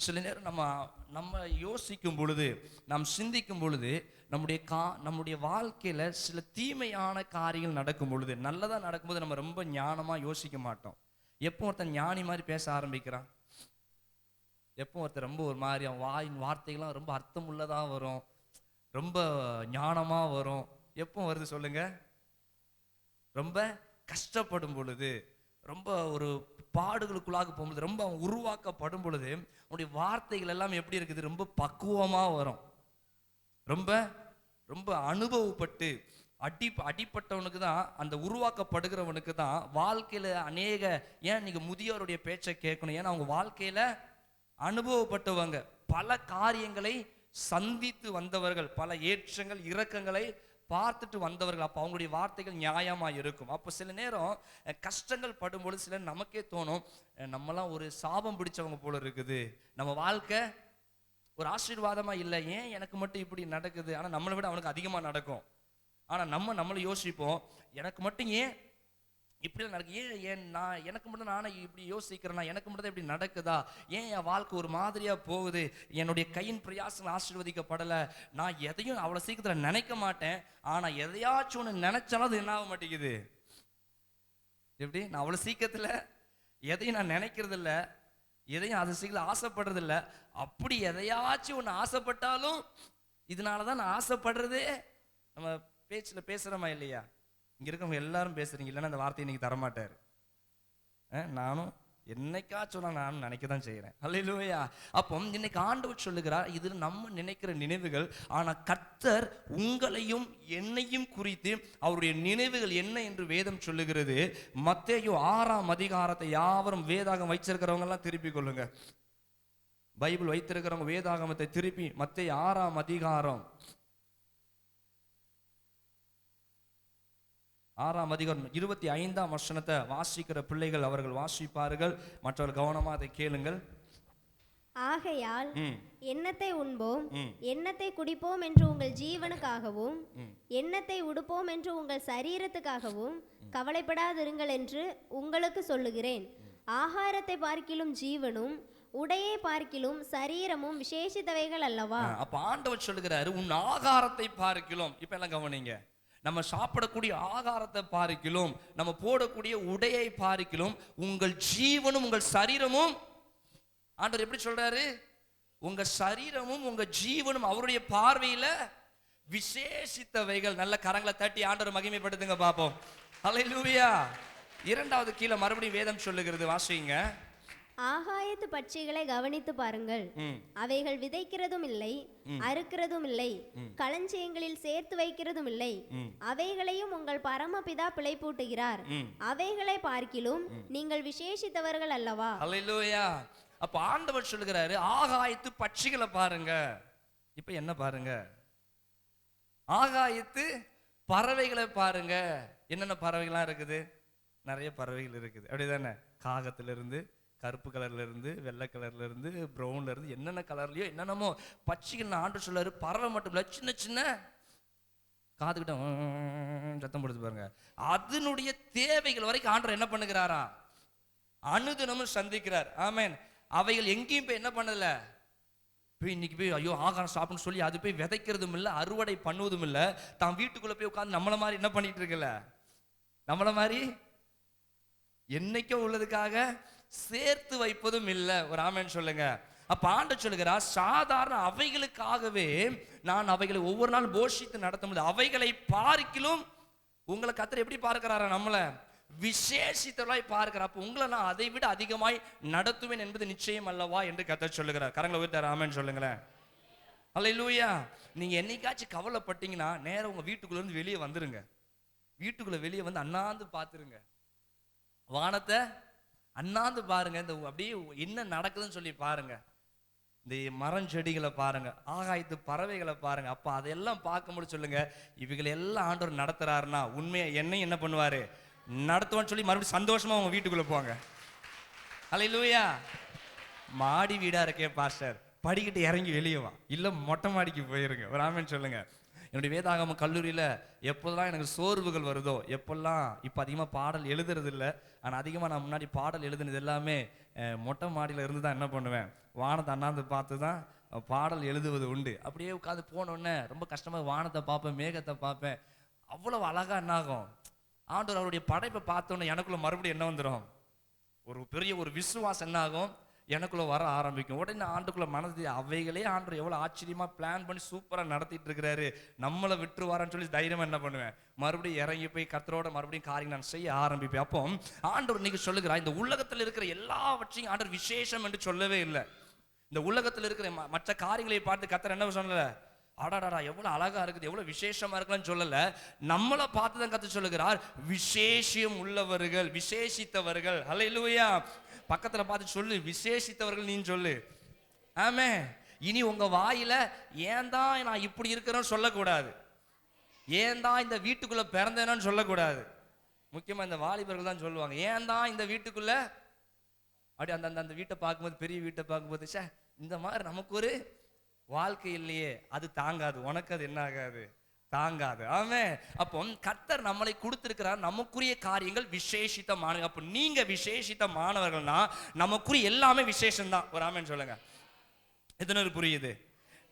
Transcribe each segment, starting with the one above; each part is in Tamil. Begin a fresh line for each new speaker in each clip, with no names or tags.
சில நேரம் நம்ம நம்ம யோசிக்கும் பொழுது, நாம் சிந்திக்கும் பொழுது, நம்முடைய வாழ்க்கையில சில தீமையான காரியங்கள் நடக்கும் பொழுது, நல்லதா நடக்கும்போது நம்ம ரொம்ப ஞானமா யோசிக்க மாட்டோம். எப்போ ஒருத்தன் ஞானி மாதிரி பேச ஆரம்பிக்கிறான், எப்போ ஒருத்தர் ரொம்ப ஒரு மாதிரி அவன் வாயின் வார்த்தைகள்லாம் ரொம்ப அர்த்தம் உள்ளதா வரும், ரொம்ப ஞானமா வரும், எப்போ வருது சொல்லுங்க? ரொம்ப கஷ்டப்படும் பொழுது, ரொம்ப ஒரு பாடுகளுக்குள்ளாக போகும்போது, ரொம்ப அவன் உருவாக்கப்படும் பொழுது அவனுடைய வார்த்தைகள் எல்லாம் எப்படி இருக்குது? ரொம்ப பக்குவமா வரும். ரொம்ப ரொம்ப அனுபவப்பட்டு அடிப்பட்டவனுக்கு தான், அந்த உருவாக்கப்படுகிறவனுக்கு தான் வாழ்க்கையில ஏன் நீங்க முதியோருடைய பேச்சை கேட்கணும்? ஏன்னா அவங்க வாழ்க்கையில அனுபவப்பட்டவங்க, பல காரியங்களை சந்தித்து வந்தவர்கள், பல ஏற்றங்கள் இறக்கங்களை பார்த்துட்டு வந்தவர்கள். அப்போ அவங்களுடைய வார்த்தைகள் நியாயமா இருக்கும். அப்போ சில நேரம் கஷ்டங்கள் படும்பொழுது சில நமக்கே தோணும், நம்மலாம் ஒரு சாபம் பிடிச்சவங்க போல இருக்குது, நம்ம வாழ்க்கை ஒரு ஆசீர்வாதமா இல்லை, ஏன் எனக்கு மட்டும் இப்படி நடக்குது? ஆனா நம்மளை விட அவனுக்கு அதிகமா நடக்கும். ஆனா நம்மளை யோசிப்போம், எனக்கு மட்டும் ஏன் இப்படி நடக்கு? ஏன் எனக்கு மட்டும் நானே இப்படி யோசிக்கிறேன்னா, எனக்கு மட்டும் தான் இப்படி நடக்குதா? ஏன் என் வாழ்க்கை ஒரு மாதிரியா போகுது? என்னுடைய கையின் பிரயாசங்கள் ஆசீர்வதிக்கப்படலை. நான் எதையும் அவ்வளோ சீக்கிரத்தில் நினைக்க மாட்டேன், ஆனா எதையாச்சும் ஒன்று நினைச்சாலும் அது என்ன ஆக மாட்டேங்குது. எப்படி? நான் அவ்வளோ சீக்கிரத்தில் எதையும் நான் நினைக்கிறது இல்லை, எதையும் அது சீக்கிரம் ஆசைப்படுறது இல்லை. அப்படி எதையாச்சும் ஒன்று ஆசைப்பட்டாலும், இதனால தான் நான் ஆசைப்படுறதே. நம்ம பேச்சில் பேசுகிறோமா இல்லையா? இங்கே இருக்கவங்க எல்லாரும் பேசுறீங்க, இல்லைன்னா அந்த வார்த்தையை இன்னைக்கு தரமாட்டார். நானும் என்னைக்காச்சும் நானும் நினைக்க தான் செய்கிறேன். அல்லேலூயா. அப்போ இன்னைக்கு ஆண்டவர் சொல்லுகிறார், இது நம்ம நினைக்கிற நினைவுகள், ஆனால் கர்த்தர் உங்களையும் என்னையும் குறித்து அவருடைய நினைவுகள் என்ன என்று வேதம் சொல்லுகிறது. மத்தேயு 6ஆம் அதிகாரத்தை யாவரும் வேதாகம் வைச்சிருக்கிறவங்க எல்லாம் திருப்பி கொள்ளுங்க. பைபிள் வைத்திருக்கிறவங்க வேதாகமத்தை திருப்பி மத்தேயு 6ஆம் அதிகாரம் 6ஆம் அதிகாரம் 25ஆம் வசனத்தை வாசிக்கிற பிள்ளைகள் அவர்கள் வாசிப்பார்கள், மற்றவர்கள் கவனமா அதை கேளுங்கள்.
ஆகையால் எண்ணத்தை உண்போம், எண்ணத்தை குடிப்போம் என்று உங்கள் ஜீவனுக்காகவும், எண்ணத்தை உடுப்போம் என்று உங்கள் சரீரத்துக்காகவும் கவலைப்படாதிருங்கள் என்று உங்களுக்கு சொல்லுகிறேன். ஆகாரத்தை பார்க்கிலும் ஜீவனும் உடையை பார்க்கிலும் சரீரமும் விசேஷித்தவைகள் அல்லவா?
அப்ப ஆண்டவர் சொல்லுகிறாரு, உன் ஆகாரத்தை பார்க்கிலும், இப்ப எல்லாம் கவனிங்க, நம்ம சாப்பிடக்கூடிய ஆகாரத்தை பார்க்கிலும், நம்ம போடக்கூடிய உடையை பார்க்கிலும் உங்கள் ஜீவனும் உங்கள் சரீரமும், ஆண்டவர் எப்படி சொல்றாரு? உங்க சரீரமும் உங்க ஜீவனும் அவருடைய பார்வையில விசேஷித்தவைகள். நல்ல கரங்களை தட்டி ஆண்டவர் மகிமைப்படுத்துங்க பாப்போம். அல்லேலூயா. 2வது கீழே மறுபடியும் வேதம் சொல்லுகிறது, வாசிங்க.
ஆகாயத்து பட்சிகளை கவனித்து பாருங்கள், அவைகள் விதைக்கிறதும் இல்லை, அறுக்கிறதும் இல்லை, களஞ்சியங்களில் சேர்த்து வைக்கிறதும் இல்லை, அவைகளையும் உங்கள் பரமபிதா பிழைப்பூட்டுகிறார். அவைகளை பார்க்கிலும் நீங்கள் விசேஷித்தவர்கள் அல்லவா?
அல்லேலூயா. அப்ப ஆண்டவர் சொல்லுகிறாரு, ஆகாயத்து பட்சிகளை பாருங்க. இப்ப என்ன பாருங்க? ஆகாயத்து பறவைகளை பாருங்க. என்னென்ன பறவைகள்லாம் இருக்குது? நிறைய பறவைகள் இருக்குது, அப்படிதானே? காகத்திலிருந்து, கருப்பு கலர்ல இருந்து, வெள்ளை கலர்ல இருந்து, ப்ரௌன்ல இருந்து, என்னென்ன கலர்லயோ என்னென்னமோ பட்சிகள் ஆண்டு சொல்லாரு. பறவை மட்டும் இல்ல, சின்ன சின்ன காதுகிட்ட சத்தம் போடுது பாருங்க. அதனுடைய தேவைகள் வரைக்கும் ஆண்டவர் என்ன பண்ணுகிறாரா? அனுதினமும் சந்திக்கிறார். ஆமென். அவைகள் எங்கேயும் போய் என்ன பண்ணல, போய் இன்னைக்கு போய் ஐயோ ஆகாரம் சாப்பிடணும்னு சொல்லி அது போய் விதைக்கிறதும் இல்லை, அறுவடை பண்ணுவதும் இல்லை. தான் வீட்டுக்குள்ள போய் உட்காந்து நம்மள மாதிரி என்ன பண்ணிட்டு இருக்கல, நம்மள மாதிரி என்னைக்கோ உள்ளதுக்காக சேர்த்து வைப்பதும் இல்லை. ஒரு ஆமென் சொல்லுங்க. அப்ப ஆண்டவர் சொல்லுகிறார், சாதாரண அவைகளுக்காகவே நான் அவைகளை ஒவ்வொரு நாள் போஷித்து நடத்த முடியாது. அவைகளை பார்க்கிலும் உங்களை கர்த்தர் எப்படி பார்க்கிறாரா? நம்மள விசேஷித்தவர்களாய் பார்க்கிறார். அப்ப உங்களை நான் அதை விட அதிகமாய் நடத்துவேன் என்பது நிச்சயம் அல்லவா என்று கர்த்தர் சொல்லுகிறார். கரங்களை உயர்த்தி ஆமென் சொல்லுங்களேன். அல்லேலூயா. நீங்க என்னைக்காச்சும் கவலைப்பட்டீங்கன்னா நேரம் உங்க வீட்டுக்குள்ள இருந்து வெளியே வந்துருங்க. வீட்டுக்குள்ள வெளியே வந்து அண்ணாந்து பார்த்துருங்க, வானத்தை அண்ணாந்து பாருங்க, இந்த அப்படியே என்ன நடக்குதுன்னு சொல்லி பாருங்க, இந்த மரம் செடிகளை பாருங்க, ஆகாயத்து பறவைகளை பாருங்க. அப்ப அதெல்லாம் பார்க்கும்போது சொல்லுங்க, இவைகளை எல்லாம் ஆண்டவர் நடத்துறாருன்னா உண்மையா என்னையும் என்ன பண்ணுவாரு? நடத்துவான்னு சொல்லி மறுபடியும் சந்தோஷமா உங்க வீட்டுக்குள்ள போங்க. அல்லேலூயா. மாடி வீடா இருக்கே பாஸ்டர், படிக்கிட்டு இறங்கி வெளியே வா, இல்ல மொட்டை மாடிக்கு போயிருங்க. ஒரு ஆமென் சொல்லுங்க. என்னுடைய வேதாகம கல்லூரியில் எப்போதெல்லாம் எனக்கு சோர்வுகள் வருதோ, எப்பெல்லாம் இப்போ அதிகமாக பாடல் எழுதுறது இல்லை, ஆனால் அதிகமாக நான் முன்னாடி பாடல் எழுதுனது எல்லாமே மொட்டை மாடியில் இருந்து தான் என்ன பண்ணுவேன், வானத்தை அண்ணாந்து பார்த்து தான் பாடல் எழுதுவது உண்டு. அப்படியே உட்காந்து போனோடனே ரொம்ப கஷ்டமாக வானத்தை பார்ப்பேன், மேகத்தை பார்ப்பேன். அவ்வளவு அழகா என்ன ஆகும், ஆண்டவர் அவருடைய படைப்பை பார்த்தோன்னே எனக்குள்ள மறுபடியும் என்ன வந்துடும், ஒரு பெரிய ஒரு விசுவாசம் என்ன ஆகும், எனக்குள்ள வர ஆரம்பிக்கும். உடனே ஆண்டுக்குள்ள மனது அவைகளே ஆண்டவர் எவ்வளவு ஆச்சரியமா பிளான் பண்ணி சூப்பரா நடத்திட்டு இருக்கிறாரு, நம்மளை விட்டுருவாரான்னு சொல்லி தைரியமா என்ன பண்ணுவேன், மறுபடியும் இறங்கி போய் கர்த்தரோட மறுபடியும் காரியம் நான் செய்ய ஆரம்பிப்பேன். அப்போ ஆண்டவர் இன்னைக்கு சொல்லுகிறார், இந்த உலகத்தில் இருக்கிற எல்லாவற்றையும் ஆண்டவர் விசேஷம் என்று சொல்லவே இல்லை. இந்த உலகத்தில் இருக்கிற மற்ற காரியங்களை பார்த்து கர்த்தர் என்ன சொல்லல, அடாடா எவ்வளவு அழகா இருக்குது, எவ்வளவு விசேஷமா இருக்குன்னு சொல்லல, நம்மளை பார்த்து தான் கர்த்தர் சொல்லுகிறார், விசேஷம் உள்ளவர்கள், விசேஷித்தவர்கள். ஹல்லேலூயா. பக்கத்துல பார்த்து சொல்லு, விசேஷித்தவர்கள் நீ சொல்லு. ஆமென். இனி உங்க வாயில ஏன் தான் நான் இப்படி இருக்கிறேன்னு சொல்லக்கூடாது, ஏன் தான் இந்த வீட்டுக்குள்ள பிறந்தேன்னு சொல்லக்கூடாது. முக்கியமா இந்த வாலிபர்கள் தான் சொல்லுவாங்க, ஏன் தான் இந்த வீட்டுக்குள்ள, அப்படி அந்த அந்த வீட்டை பார்க்கும்போது, பெரிய வீட்டை பார்க்கும்போது, சே இந்த மாதிரி நமக்கு ஒரு வாழ்க்கை இல்லையே, அது தாங்காது, உனக்கு அது என்ன ஆகாது, தாங்காது. ஆமென். அப்போ கர்த்தர் நம்மளை கொடுத்திருக்கிறார், நமக்குரிய காரியங்கள் விசேஷித்தமான. அப்போ நீங்க விசேஷித்தமானவர்கள்னா நமக்குரிய எல்லாமே விசேஷம் தான். ஒரு ஆமென் சொல்லுங்க. எத்தனை புரியுது?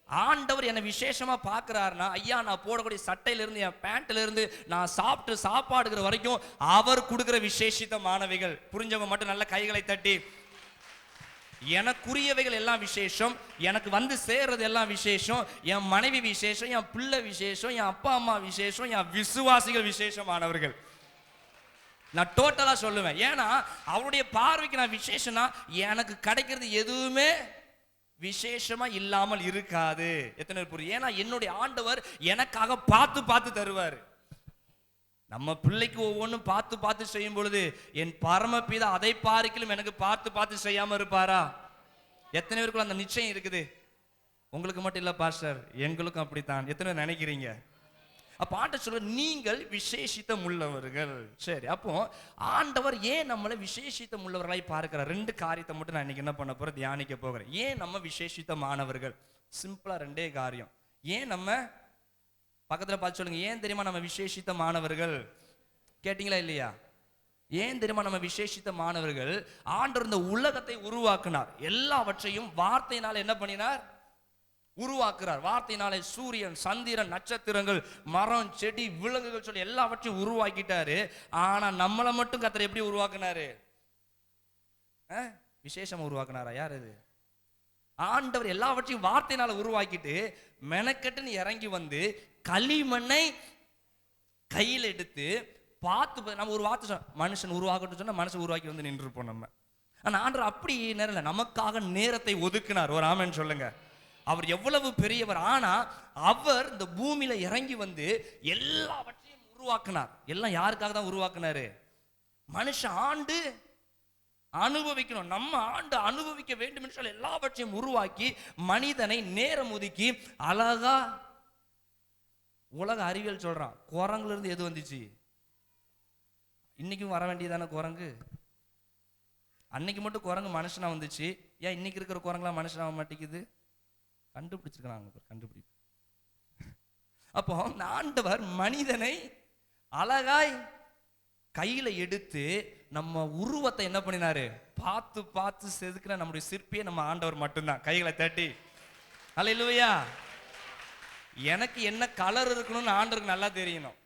ஆண்டவர் என்னை விசேஷமா பார்க்கிறாருன்னா, ஐயா நான் போடக்கூடிய சட்டையில இருந்து என் பேண்ட்ல இருந்து நான் சாப்பிட்டு சாப்பாடுகிற வரைக்கும் அவர் கொடுக்கிற விசேஷித்தமானவைகள். புரிஞ்சவங்க மட்டும் நல்ல கைகளை தட்டி, எனக்குரியவைகள் எல்லாம் விசேஷம், எனக்கு வந்து சேர்றது எல்லாம் விசேஷம், என் மனைவி விசேஷம், என் பிள்ளை விசேஷம், என் அப்பா அம்மா விசேஷம், என் விசுவாசிகள் விசேஷமானவர்கள். நான் டோட்டலா சொல்லுவேன். ஏன்னா அவருடைய பார்வைக்கு நான் விசேஷம்னா எனக்கு கிடைக்கிறது எதுவுமே விசேஷமா இல்லாமல் இருக்காது. எத்தனை புரியும்? ஏன்னா என்னுடைய ஆண்டவர் எனக்காக பார்த்து பார்த்து தருவார். நம்ம பிள்ளைக்கு ஒவ்வொன்றும் பார்த்து பார்த்து செய்யும் பொழுது என் பரமபிதா அதை பார்க்கிலும் எனக்கு பார்த்து பார்த்து செய்யாம இருப்பாரா? எத்தனை பேருக்குள்ள அந்த நிச்சயம் இருக்குது? உங்களுக்கு மட்டும் இல்ல பாஸ்டர், எங்களுக்கும் அப்படித்தான். எத்தனை நினைக்கிறீங்க? அப்ப ஆண்டவர் சொல்ற, நீங்கள் விசேஷித்தம் உள்ளவர்கள். சரி, அப்போ ஆண்டவர் ஏன் நம்மளை விசேஷித்தம் உள்ளவர்களாய் பார்க்கிறார்? ரெண்டு காரியத்தை மட்டும் நான் இன்னைக்கு என்ன பண்ண போறேன், தியானிக்க போகிறேன். ஏன் நம்ம விசேஷித்தமானவர்கள்? சிம்பிளா ரெண்டே காரியம். ஏன் நம்ம, பக்கத்துல பார்த்து சொல்லுங்க, ஏன் தெரியுமா நம்ம விசேஷித்தமானவர்கள்? கேட்டீங்களா இல்லையா? ஏன் தெரியுமா நம்ம விசேஷித்தமானவர்கள்? ஆண்டவர் இந்த உலகத்தை உருவாக்கினார், எல்லாவற்றையும் வார்த்தையினால என்ன பண்ணினார், உருவாக்குறார். வார்த்தையினாலே சூரியன், சந்திரன், நட்சத்திரங்கள், மரம், செடி, விலங்குகள் சொல்லி எல்லாவற்றையும் உருவாக்கிட்டாரு. ஆனா நம்மளை மட்டும் கர்த்தர் எப்படி உருவாக்குனாரு? விசேஷமா உருவாக்குனாரா? யார் இது? ஆண்டவர் எல்லாவற்றையும் வார்த்தையினால உருவாக்கிட்டு மெனக்கட்டுன்னு இறங்கி வந்து களிமண்ணை கையில் எடுத்து பார்த்து, நம்ம ஒரு வார்த்தை மனுஷன் உருவாக்கட்டும் சொன்னா மனுஷன் உருவாக்கி வந்து நின்று இருப்போம் நம்ம. ஆனா ஆண்டவர் அப்படி நேரம் நமக்காக நேரத்தை ஒதுக்கினார். ஒரு ஆமென் சொல்லுங்க. அவர் எவ்வளவு பெரியவர். ஆனா அவர் இந்த பூமியில இறங்கி வந்து எல்லாவற்றையும் உருவாக்கினார். எல்லாம் யாருக்காக தான் உருவாக்குனாரு? மனுஷன் ஆண்டு அனுபவிக்கணும், நம்ம ஆண்டு அனுபவிக்க வேண்டும் என்று சொல்லி எல்லாவற்றையும் உருவாக்கி மனிதனை நேரம் ஒதுக்கி அழகா, உலக அறிவியல் சொல்றான், குரங்குல இருந்து எது வந்துச்சு? இன்னைக்கும் வர வேண்டியதான குரங்கு. அன்னைக்கு மட்டும் குரங்கு மனுஷனா வந்துச்சு, ஏன் இன்னைக்கு இருக்கிற குரங்குலாம் மனுஷனாக மாட்டேங்குது? கண்டுபிடிச்சிருக்கிறாங்க, கண்டுபிடிப்பு. அப்போ ஆண்டவர் மனிதனை அழகாய் கையில எடுத்து நம்ம உருவத்தை என்ன பண்ணினாரு, பார்த்து பார்த்து செதுக்கிற நம்முடைய சிற்பியை நம்ம ஆண்டவர் மட்டும்தான். கைகளை தட்டி அல்லேலூயா. எனக்கு என்ன கலர் இருக்கணும்னு ஆண்டவருக்கு நல்லா தெரியணும்.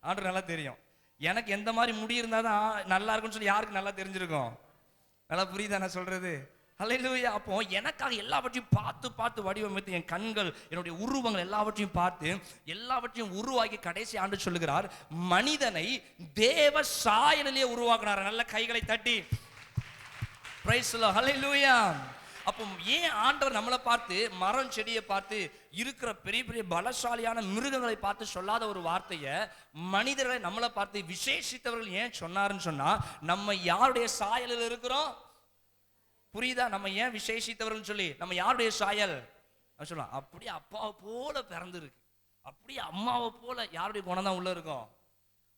ஆண்டவர் நல்லா தெரியும். எனக்கு எந்த மாதிரி முடி இருந்தாதான் நல்லா இருக்கும்னு சொல்லி யாருக்கு நல்லா தெரிஞ்சிருக்கும்? நல்லா புரியுதா நான் சொல்றது? அல்லேலூயா. அப்போ எனக்காக எல்லாவற்றையும் பார்த்து பார்த்து வடிவமைத்து, என் கண்கள், என்னுடைய உருவங்கள் எல்லாவற்றையும் பார்த்து எல்லாவற்றையும் உருவாக்கி கடைசி ஆண்டு சொல்லுகிறார், மனிதனை தேவ சாயலிலே உருவாக்குனார். நல்ல கைகளை தட்டி பிரைஸ் தி லார்ட். அல்லேலூயா. அப்போ ஏன் ஆண்டவர் நம்மளை பார்த்து, மரம் செடியை பார்த்து, இருக்கிற பெரிய பெரிய பலசாலியான மிருகங்களை பார்த்து சொல்லாத ஒரு வார்த்தையை மனிதர்களை நம்மளை பார்த்து விசேஷித்தவர்கள் ஏன் சொன்னாருன்னு சொன்னா, நம்ம யாருடைய சாயலில் இருக்கிறோம்? புரியுதா? நம்ம ஏன் விசேஷித்தவர்கள் சொல்லி, நம்ம யாருடைய சாயல் சொல்லலாம்? அப்படியே அப்பாவை போல பிறந்திருக்கு, அப்படியே அம்மாவை போல. யாருடைய குணம் தான் உள்ள இருக்கும்?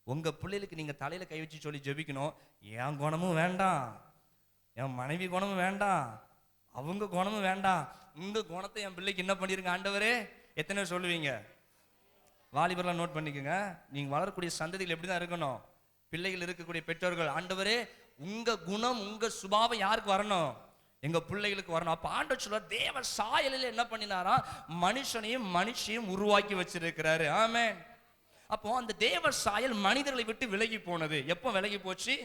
உங்க பிள்ளைகளுக்கு நீங்க தலையில கை வச்சு சொல்லி ஜெபிக்கணும், என் குணமும் வேண்டாம், என் மனைவி குணமும் வேண்டாம், அவங்க குணமும் வேண்டாம், இந்த குணத்தை என் பிள்ளைக்கு என்ன பண்ணிருங்க ஆண்டவரே. எத்தனை சொல்லுவீங்க? வாலிபர்லாம் நோட் பண்ணிக்கோங்க. நீங்க வளரக்கூடிய சந்ததிகள் எப்படிதான் இருக்கணும்? பிள்ளைகள் இருக்கக்கூடிய பெற்றோர்கள், ஆண்டவரே உங்க குணம் உங்க சுபாவம் யாருக்கு வரணும்? எங்க பிள்ளைகளுக்கு வரணும். அப்ப ஆண்டவர் சொல்றார், தேவ சாயலில் என்ன பண்ணினாரா? மனுஷனையும் மனுஷியும் உருவாக்கி வச்சிருக்கிறாரு. ஆமென். அப்போ அந்த தேவ சாயல் மனிதர்களை விட்டு விலகி போனது. எப்போ விலகி போச்சு?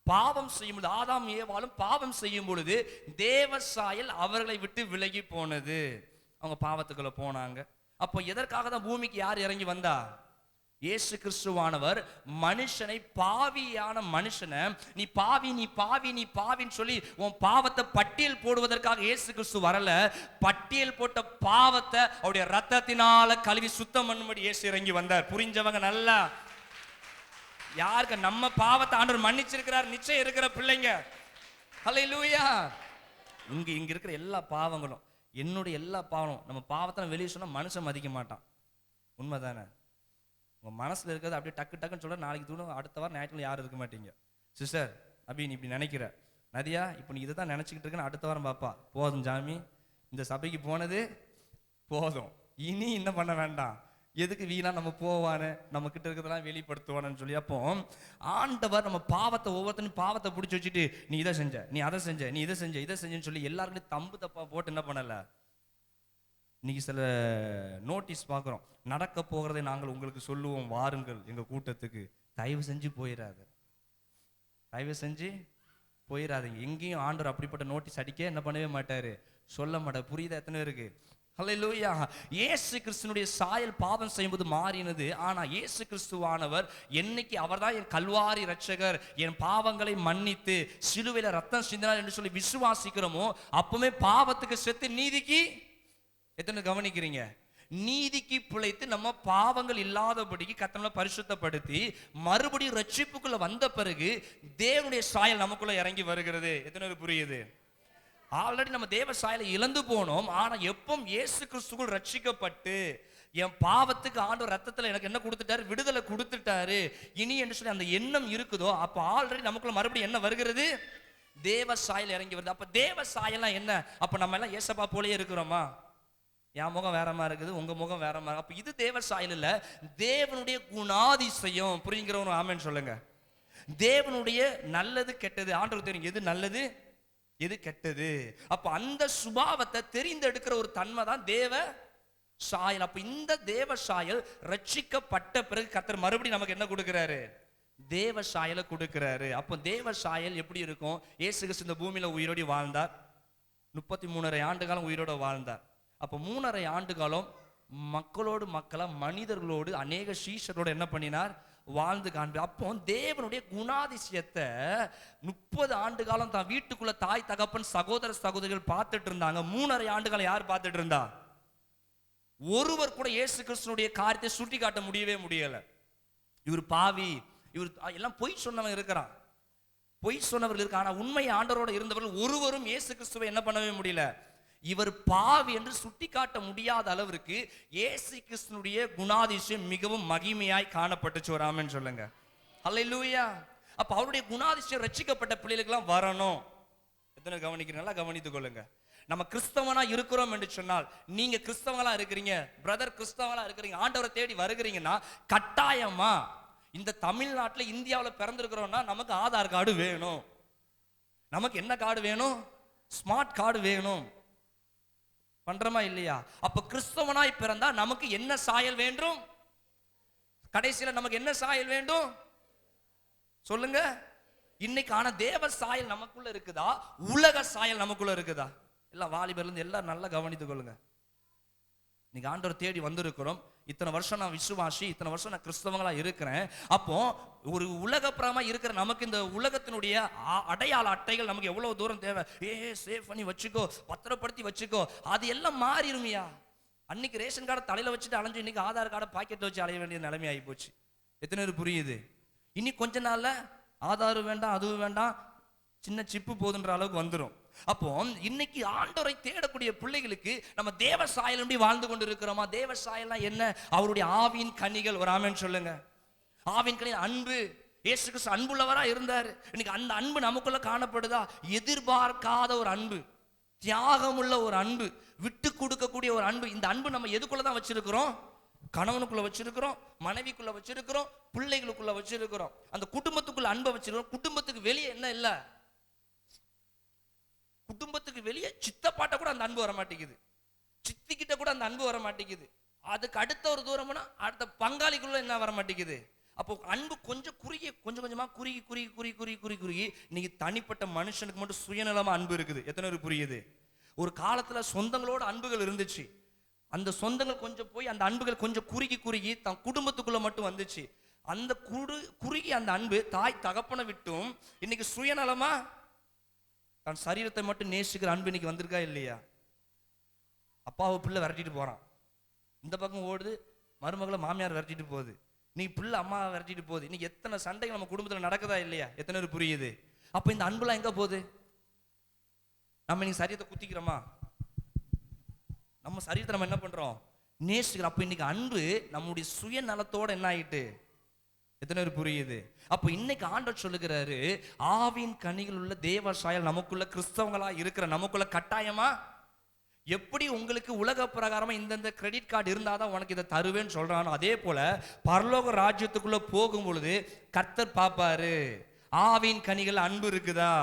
பாவம் செய்யும் பொழுது, ஆதாம் ஏவாளும் பாவம் செய்யும் பொழுது தேவ சாயல் அவர்களை விட்டு விலகி போனது. அவங்க பாவத்துக்குள்ள போனாங்க. அப்போ எதற்காக தான் பூமிக்கு யார் இறங்கி வந்தா? இயேசு கிறிஸ்துவானவர் மனுஷனை, பாவியான மனுஷனை, நீ பாவி நீ பாவி நீ பாவின்னு சொல்லி உன் பாவத்தை பட்டியல் போடுவதற்காக இயேசு கிறிஸ்து வரல. பட்டியல் போட்ட பாவத்தை அவருடைய ரத்தத்தினால கழுவி சுத்தம் பண்ணும்படி இயேசு இறங்கி வந்தார். புரிஞ்சவங்க நல்லா? யாருக்கு நம்ம பாவத்தை ஆண்டவர் மன்னிச்சிருக்கிறார் நிச்சயம் இருக்கிற பிள்ளைங்க. ஹல்லேலூயா. இங்க இருக்கிற எல்லா பாவங்களும், என்னுடைய எல்லா பாவம், நம்ம பாவத்தை வெளியே சொன்னா மனுஷன் மதிக்க மாட்டான். உண்மைதானே? உங்க மனசுல இருக்கிறது அப்படியே டக்கு டக்குன்னு சொல்ற, நாளைக்கு தூணும் அடுத்த வாரம் ஞாயிற்றுல யாரும் இருக்க மாட்டீங்க. சிஸ்டர் அப்படி நீ இப்படி நினைக்கிற, நதியா இப்போ நீ இதை தான் நினைச்சுக்கிட்டு இருக்கேன்னு அடுத்த வாரம் பாப்பா, போதும் ஜாமி, இந்த சபைக்கு போனது போதும், இனி என்ன பண்ண வேண்டாம், எதுக்கு வீணா நம்ம போவானு, நம்ம கிட்ட இருக்கிறதெல்லாம் வெளிப்படுத்துவானு சொல்லி. அப்போ ஆண்டவர் நம்ம பாவத்தை, ஒவ்வொருத்தரும் பாவத்தை பிடிச்சி வச்சுட்டு நீ இதை செஞ்ச, நீ அதை செஞ்ச, நீ இதை செஞ்ச, இதை செஞ்சன்னு சொல்லி எல்லாருக்கும் தம்பு தப்பா போட்டு என்ன பண்ணல. இன்னைக்கு சில நோட்டீஸ் பார்க்குறோம், நடக்க போகிறதை நாங்கள் உங்களுக்கு சொல்லுவோம் வாருங்கள் எங்கள் கூட்டத்துக்கு. தயவு செஞ்சு போயிடாது, தயவு செஞ்சு போயிடாதீங்க. எங்கேயும் ஆண்டவர் அப்படிப்பட்ட நோட்டீஸ் அடிக்க என்ன பண்ணவே மாட்டாரு, சொல்ல மாட்டார். புரியுதா எத்தனை இருக்கு? ஹல்லேலூயா. இயேசு கிறிஸ்துனுடைய சாயல் பாவம் செய்யும்போது மாறினது. ஆனா இயேசு கிறிஸ்துவானவர் என்னைக்கு அவர்தான் என் கல்வாரி இரட்சகர், என் பாவங்களை மன்னித்து சிலுவையில ரத்தம் சிந்தினார் என்று சொல்லி விசுவாசிக்கிறோமோ, அப்பவுமே பாவத்துக்கு செத்து நீதிக்கு, எத்தனை கவனிக்கிறீங்க, நீதிக்கு பிழைத்து நம்ம பாவங்கள் இல்லாதபடிக்கு கர்த்தரை பரிசுத்தப்படுத்தி மறுபடியும் ரட்சிப்புக்குள்ள வந்த பிறகு தேவனுடைய சாயல் நமக்குள்ள இறங்கி வருகிறது. எத்தனை புரியுது? ஆல்ரெடி நம்ம தேவ சாயலை இழந்து போனோம். ஆனா எப்பவும் இயேசு கிறிஸ்துக்குள் ரட்சிக்கப்பட்டு என் பாவத்துக்கு ஆண்டவர் ரத்தத்துல எனக்கு என்ன கொடுத்துட்டாரு, விடுதலை கொடுத்துட்டாரு, இனி என்று சொல்லி அந்த எண்ணம் இருக்குதோ, அப்ப ஆல்ரெடி நமக்குள்ள மறுபடியும் என்ன வருகிறது, தேவ சாயல் இறங்கி வருது. அப்ப தேவ சாயல்லாம் என்ன? அப்ப நம்ம எல்லாம் ஏசப்பா போலயே இருக்கிறோமா? என் முகம் வேற மாதிரி இருக்குது, உங்க முகம் வேற மாதிரி. அப்ப இது தேவ சாயல் இல்ல, தேவனுடைய குணாதிசயம். புரியுங்கிறவங்க ஆமென் சொல்லுங்க. தேவனுடைய நல்லது கெட்டது ஆண்டவருக்கு தெரியும், எது நல்லது எது கெட்டது. அப்ப அந்த சுபாவத்தை தெரிந்தெடுக்கிற ஒரு தன்மை தான் தேவ சாயல். அப்ப இந்த தேவ சாயல் ரட்சிக்கப்பட்ட பிறகு கர்த்தர் மறுபடியும் நமக்கு என்ன கொடுக்கிறாரு, தேவ சாயலை கொடுக்கிறாரு. அப்போ தேவ சாயல் எப்படி இருக்கும்? இயேசு கிறிஸ்து இந்த பூமியில உயிரோடு வாழ்ந்தார், 33.5 ஆண்டு காலம் உயிரோட வாழ்ந்தார். அப்போ 3.5 ஆண்டு காலம் மக்களோடு மக்களா, மனிதர்களோடு, அநேக சீஷரோடு என்ன பண்ணினார், வாழ்ந்து காண்பு. அப்போ தேவனுடைய குணாதிசயத்தை 30 ஆண்டு காலம் தான் வீட்டுக்குள்ள தாய் தகப்பன் சகோதர சகோதரிகள் பார்த்துட்டு இருந்தாங்க. 3.5 ஆண்டு காலம் யார் பார்த்துட்டு இருந்தா? ஒருவர் கூட இயேசு கிறிஸ்துனுடைய காரியத்தை சுட்டி காட்ட முடியவே முடியல. இவர் பாவி, இவர் எல்லாம் பொய் சொன்னவங்க இருக்கிறான், பொய் சொன்னவர்கள் இருக்க. ஆனா உண்மை ஆண்டவரோட இருந்தவர்கள் ஒருவரும் இயேசு கிறிஸ்துவை என்ன பண்ணவே முடியல, இவர் பாவி என்று சுட்டி காட்ட முடியாத அளவிற்கு இயேசு கிறிஸ்துனுடைய குணாதிசயம் மிகவும் மகிமையாய் காணப்பட்டுச்சு. ஒரு ஆமென் சொல்லுங்க. ஹல்லேலூயா. அப்ப அவருடைய குணாதிசயம் ரட்சிக்கப்பட்ட பிள்ளைகளுக்கெல்லாம் வரணும். எத்தனை கவனிக்கிறீங்க? நல்லா கவனித்துக் கொள்ளுங்க. நம்ம கிறிஸ்தவனா இருக்கிறோம் என்று சொன்னால், நீங்க கிறிஸ்தவங்களா இருக்கிறீங்க, பிரதர் கிறிஸ்தவங்களா இருக்கிறீங்க, ஆண்டவரை தேடி வருகிறீங்கன்னா கட்டாயமா இந்த தமிழ்நாட்டில் இந்தியாவில் பிறந்திருக்கிறோம்னா நமக்கு ஆதார் கார்டு வேணும். நமக்கு என்ன கார்டு வேணும்? ஸ்மார்ட் கார்டு வேணும். பண்றமா இல்லையா? அப்ப கிறிஸ்தவனாய் பிறந்தா நமக்கு என்ன சாயல் வேண்டும்? கடைசியில நமக்கு என்ன சாயல் வேண்டும் சொல்லுங்க. இன்னைக்கு ஆனா தேவ சாயல் நமக்குள்ள இருக்குதா, உலக சாயல் நமக்குள்ள இருக்குதா? எல்லாம் வாலிபர்ல இருந்து எல்லாரும் நல்லா கவனித்துக் கொள்ளுங்க. இன்னைக்கு ஆண்டவர் தேடி வந்திருக்கிறோம். இத்தனை வருஷம் நான் விசுவாசி, இத்தனை வருஷம் நான் கிறிஸ்தவங்களா இருக்கிறேன். அப்போ ஒரு உலகப்புறமா இருக்கிற நமக்கு இந்த உலகத்தினுடைய அடையாள அட்டைகள் நமக்கு எவ்வளவு தூரம் தேவை? சேவ் பண்ணி வச்சுக்கோ, பத்திரப்படுத்தி வச்சுக்கோ. அது எல்லாம் மாறிடுமியா? அன்னைக்கு ரேஷன் கார்டை தலையில வச்சுட்டு அலைஞ்சு இன்னைக்கு ஆதார் கார்டை பாக்கெட்ல வச்சு அலைய வேண்டிய நிலைமை ஆகி போச்சு. எத்தனை பேர் புரியுது? இனி கொஞ்ச நாள்ல ஆதார் வேண்டாம், அதுவும் வேண்டாம், சின்ன சிப்பு போதுன்ற அளவுக்கு வந்துடும். அப்போ இன்னைக்கு ஆண்டவரை தேடக்கூடிய பிள்ளைகளுக்கு நம்ம தேவ சாயல் எப்படி வாழ்ந்து கொண்டு இருக்கிறோமா? தேவ சாயல்லாம் என்ன? அவருடைய ஆவியின் கனிகள். ஒரு ஆமென் சொல்லுங்க. ஆவியின் கனி அன்பு. இயேசு கிறிஸ்து அன்புள்ளவரா இருந்தார். இன்னைக்கு அந்த அன்பு நமக்குள்ள காணப்படுதா? எதிர்பார்க்காத ஒரு அன்பு, தியாகமுள்ள ஒரு அன்பு, விட்டு கொடுக்கக்கூடிய ஒரு அன்பு. இந்த அன்பு நம்ம எதுக்குள்ளதான் வச்சிருக்கிறோம்? கணவனுக்குள்ள வச்சிருக்கிறோம், மனைவிக்குள்ள வச்சிருக்கிறோம், பிள்ளைகளுக்குள்ள வச்சிருக்கிறோம், அந்த குடும்பத்துக்குள்ள அன்பை வச்சிருக்கிறோம். குடும்பத்துக்கு வெளியே என்ன இல்ல? குடும்பத்துக்கு வெளியே சித்தப்பாட்ட கூட அந்த அன்பு வர மாட்டேங்குது, சித்திக்கிட்ட கூட அந்த அன்பு வர மாட்டேங்குது. அதுக்கு அடுத்த ஒரு தூரம்னா அடுத்த பங்காளிக்குள்ள என்ன வர மாட்டேங்குது. அப்போ அன்பு கொஞ்சம் குறுகி, கொஞ்சம் கொஞ்சமா குறுகி குறுகி குறுகி குறுகி குறுகி குறுகி இன்னைக்கு தனிப்பட்ட மனுஷனுக்கு மட்டும் சுயநலமா அன்பு இருக்குது. எத்தனை பேர் புரியுது? ஒரு காலத்துல சொந்தங்களோட அன்புகள் இருந்துச்சு, அந்த சொந்தங்கள் கொஞ்சம் போய் அந்த அன்புகள் கொஞ்சம் குறுகி குறுகி தன் குடும்பத்துக்குள்ள மட்டும் வந்துச்சு. அந்த குறுகி அந்த அன்பு தாய் தகப்பனை விட்டும் இன்னைக்கு சுயநலமா தன் சரீரத்தை மட்டும் நேசிக்கிற அன்பு இன்னைக்கு வந்திருக்கா இல்லையா? அப்பாவை பிள்ளை விரட்டிட்டு போறான், இந்த பக்கம் ஓடுது, மருமகளை மாமியார் விரட்டிட்டு போகுது, நீ பிள்ளை அம்மாவை விரட்டிட்டு போகுது. இன்னைக்கு எத்தனை சண்டைகள் நம்ம குடும்பத்தில் நடக்குதா இல்லையா? எத்தனை பேர் புரியுது? அப்ப இந்த அன்புலாம் எங்க போகுது? நம்ம இன்னைக்கு சரீரத்தை குத்திக்கிறோமா? நம்ம சரீரத்தை நம்ம என்ன பண்றோம்? நேசிக்கிறோம். அப்ப இன்னைக்கு அன்பு நம்முடைய சுயநலத்தோட என்ன ஆயிட்டு? எத்தனை பேர் புரியுது? அப்ப இன்னைக்கு ஆண்டவர் சொல்லுகிறாரு, ஆவின் கனிகள் உள்ள தேவ சாயல் நமக்குள்ள கிறிஸ்தவங்களா இருக்கிற நமக்குள்ள கட்டாயமா. எப்படி உங்களுக்கு உலக பிரகாரமா இந்த கிரெடிட் கார்டு இருந்தாதான் உனக்கு இதை தருவேன்னு சொல்றானோ, அதே போல பரலோக ராஜ்யத்துக்குள்ள போகும் பொழுது கர்த்தர் பாப்பாரு, ஆவின் கனிகள் அன்பு இருக்குதா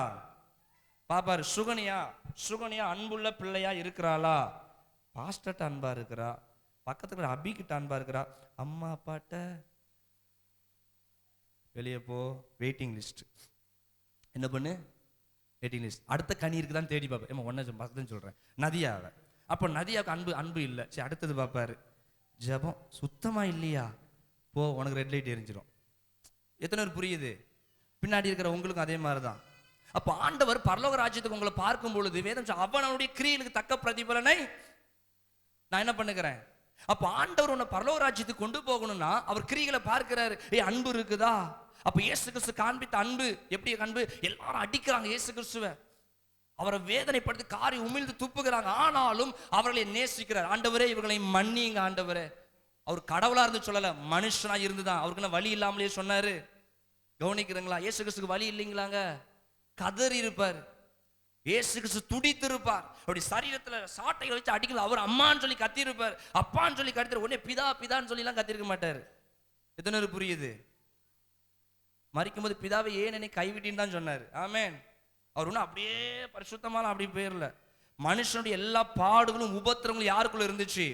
பாப்பாரு. சுகனியா அன்புள்ள பிள்ளையா இருக்கிறாளா? பாஸ்டர்ட்ட அன்பா இருக்கிறா, பக்கத்துல அபிகிட்ட அன்பா இருக்கிறா, அம்மா அப்பாட்ட வெளியே போ, வெயிட்டிங் லிஸ்ட். என்ன பண்ணு? Waiting list. அடுத்த கனி இருக்குதான் தேடி பார்ப்பேன். ஒன்னு சொல்றேன், நதியாவை. அப்போ நதியாவுக்கு அன்பு இல்லை. சரி, அடுத்தது பார்ப்பாரு, ஜபம் சுத்தமா இல்லையா, போ, உனக்கு ரெட் லைட் எரிஞ்சிடும். எத்தனை பேர் புரியுது? பின்னாடி இருக்கிற உங்களுக்கும் அதே மாதிரிதான். அப்போ ஆண்டவர் பரலோக ராஜ்யத்துக்கு உங்களை பார்க்கும் பொழுது வேதம் அவனுடைய கிரியைகளுக்கு தக்க பிரதிபலனை நான் என்ன பண்ணுகிறேன். அப்ப ஆண்டவர் உன்னை பரலோக ராஜ்யத்துக்கு கொண்டு போகணும்னா அவர் கிரியைகளை பார்க்கிறாரு. அன்பு இருக்குதா? அப்ப இயேசு கிறிஸ்து காண்பித்த அன்பு எப்படி அன்பு? எல்லாரும் அடிக்கிறாங்க இயேசு கிறிஸ்துவை, அவரை வேதனைப்படுத்தி காரி உமிழ்ந்து துப்புகிறாங்க, ஆனாலும் அவர்களை நேசிக்கிறார். ஆண்டவரே இவர்களை மன்னிங்க ஆண்டவரே. அவர் கடவுளா இருந்து சொல்லல, மனுஷனா இருந்துதான். அவருக்கு வழி இல்லாமலே சொன்னாரு. கவனிக்கிறீங்களா? இயேசு கிறிஸ்துக்கு வழி இல்லைங்களாங்க, கதறி இருப்பார். இயேசு கிறிஸ்து துடித்து இருப்பார். அப்படி சரீரத்துல சாட்டைகளை வச்சு அடிக்கல, அவர் அம்மான்னு சொல்லி கத்தி இருப்பார், அப்பான்னு சொல்லி கத்திரு, உடனே பிதா பிதான்னு சொல்லி எல்லாம் கத்திருக்க மாட்டாரு. எத்தனை பேர் புரியுது? மரிக்கும் போது பிதாவை ஏன் என்னை கைவிட்டின்னு தான் சொன்னாரு. ஆமென். அவர் ஒன்றும் அப்படியே பரிசுத்தமான அப்படி போயிடல. மனுஷனுடைய எல்லா பாடுகளும் உபத்திரங்களும் யாருக்குள்ள இருந்துச்சு?